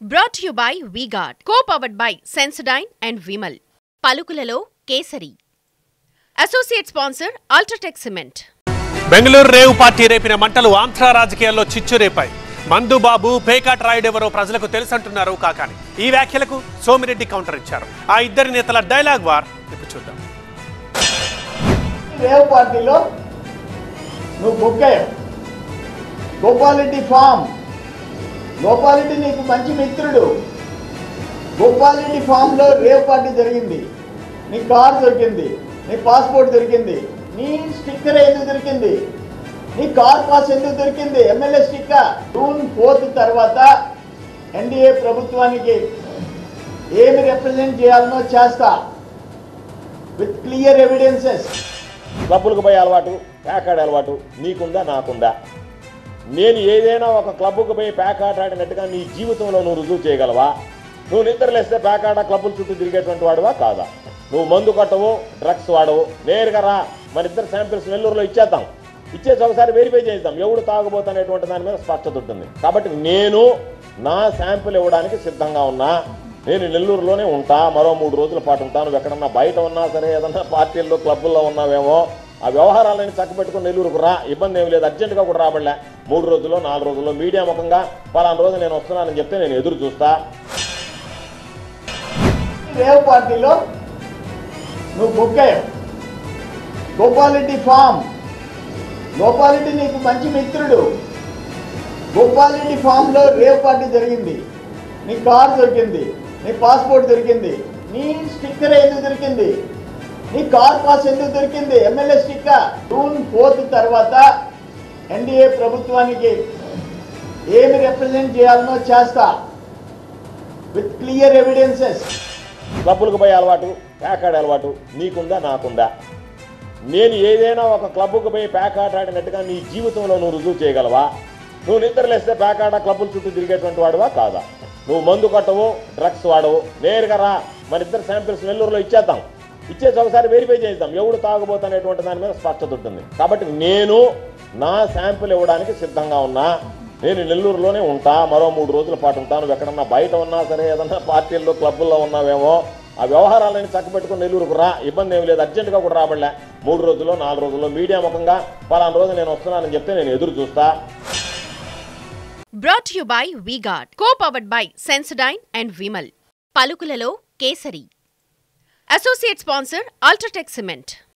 Brought to you by V-Guard, co-powered by Sensodyne and Vimal. పలుకులలో కేసరి. Associate sponsor Ultratech Cement. Bengaluru rave party రేపిన మంటలు ఆంధ్ర రాజకీయాల్లో చిచ్చురేపాయి. మందుబాబు పేకాట రాయుడెవరో ప్రజలకు తెలుసంటున్నారు కాకాని. ఈ వ్యాఖ్యలకు సోమిరెడ్డి కౌంటర్ ఇచ్చారు. ఆ ఇద్దరి నేతల డైలాగ్ వార్ ఇప్పుడు చూద్దాం. రేవ్ పార్టీలో నువ్వు బుక్ అయ్యావు. గోపాలరెడ్డి ఫామ్, గోపాలరెడ్డి నీకు మంచి మిత్రుడు. గోపాలరెడ్డి ఫామ్లో రేవ్ పార్టీ జరిగింది. నీ కార్ దొరికింది, నీ పాస్పోర్ట్ దొరికింది, నీ స్టిక్కర్ ఎందుకు దొరికింది, నీ కార్ పాస్ ఎందుకు దొరికింది, ఎమ్మెల్యే స్టిక్కర్. జూన్ 4 తర్వాత ఎన్డీఏ ప్రభుత్వానికి ఏమి రిప్రజెంట్ చేయాలనో చేస్తా విత్ క్లియర్ ఎవిడెన్సెస్. క్లబ్బులకు పోయే అలవాటు, ప్యాక్ ఆడే అలవాటు నీకుందా నాకుందా? నేను ఏదైనా ఒక క్లబ్కు పోయి ప్యాక్ ఆట ఆడినట్టుగా నీ జీవితంలో నువ్వు రుజువు చేయగలవా? నువ్వు నిద్రలేస్తే ప్యాక్ ఆట క్లబ్బుల చుట్టూ తిరిగేటువంటి వాడువా కాదా? నువ్వు మందు కొట్టవు, డ్రగ్స్ వాడవు. నేరుగా రా, మన ఇద్దరు శాంపిల్స్ నెల్లూరులో ఇచ్చేద్దాం. ఇచ్చేసి ఒకసారి వెరిఫై చేద్దాం ఎవడు తాగబోతున్నటువంటి దాని మీద స్పష్టత ఉంటుంది. కాబట్టి నేను నా శాంపిల్ ఇవ్వడానికి సిద్ధంగా ఉన్నా. నేను నెల్లూరులోనే ఉంటా, మరో 3 రోజుల పాటు ఉంటాను. నువ్వు ఎక్కడన్నా బయట ఉన్నా సరే, ఏదన్నా పార్టీల్లో క్లబ్బుల్లో ఉన్నావేమో, ఆ వ్యవహారాలని చక్కబెట్టుకుని నెల్లూరుకు రా, ఇబ్బంది ఏమి లేదు. అర్జెంటుగా కూడా రాబడలే. 3 రోజుల్లో 4 రోజుల్లో మీడియా ముఖంగా పలానా రోజు నేను వస్తున్నానని చెప్తే నేను ఎదురు చూస్తా. రేవ్ పార్టీలో నువ్వు బుక్ అయ్యావు. గోపాలరెడ్డి ఫామ్, గోపాలరెడ్డి నీకు మంచి మిత్రుడు. గోపాలరెడ్డి ఫామ్లో రేవ్ పార్టీ జరిగింది. నీ కార్ దొరికింది, నీ పాస్పోర్ట్ దొరికింది, నీ స్టిక్కర్ ఎందుకు దొరికింది, నీ కార్ పాస్ ఎందుకు దొరికింది, ఎమ్మెల్యే స్టిక్కర్. జూన్ 4 తర్వాత ఎన్డీఏ ప్రభుత్వానికి ఏమి రిప్రజెంట్ చేయాలనో చేస్తా విత్ క్లియర్ ఎవిడెన్సెస్. క్లబ్బులకు పోయే అలవాటు, ప్యాక్ ఆడే అలవాటు నీకుందా నాకుందా? నేను ఏదైనా ఒక క్లబ్కు పోయి ప్యాక్ ఆట ఆడినట్టుగా నీ జీవితంలో నువ్వు రుజువు చేయగలవా? నువ్వు నిద్రలేస్తే ప్యాక్ ఆట క్లబ్బుల చుట్టూ తిరిగేటువంటి వాడువా కాదా? నువ్వు మందు కొట్టవు, డ్రగ్స్ వాడవు. నేరుగా రా, మన ఇద్దరు శాంపిల్స్ నెల్లూరులో ఇచ్చేద్దాం. ఇచ్చేసి ఒకసారి వెరిఫై చేద్దాం ఎవడు తాగబోతున్నటువంటి దాని మీద స్పష్టత ఉంటుంది. కాబట్టి నేను నా శాంపిల్ ఇవ్వడానికి సిద్ధంగా ఉన్నా. నేను నెల్లూరులోనే ఉంటా, మరో 3 రోజుల పాటు ఉంటాను. నువ్వు ఎక్కడన్నా బయట ఉన్నా సరే, ఏదన్నా పార్టీల్లో క్లబ్బుల్లో ఉన్నావేమో, ఆ వ్యవహారాలని చక్కబెట్టుకుని నెల్లూరుకు రా, ఇబ్బంది ఏమి లేదు. అర్జెంటుగా కూడా రాబడలే. 3 రోజుల్లో 4 రోజుల్లో మీడియా ముఖంగా పలానా రోజు నేను వస్తున్నానని చెప్తే నేను ఎదురు చూస్తా. Brought to you by V-Guard, co-powered by Sensodyne and Vimal. పలుకులలో కేసరి. Associate sponsor Ultratech Cement.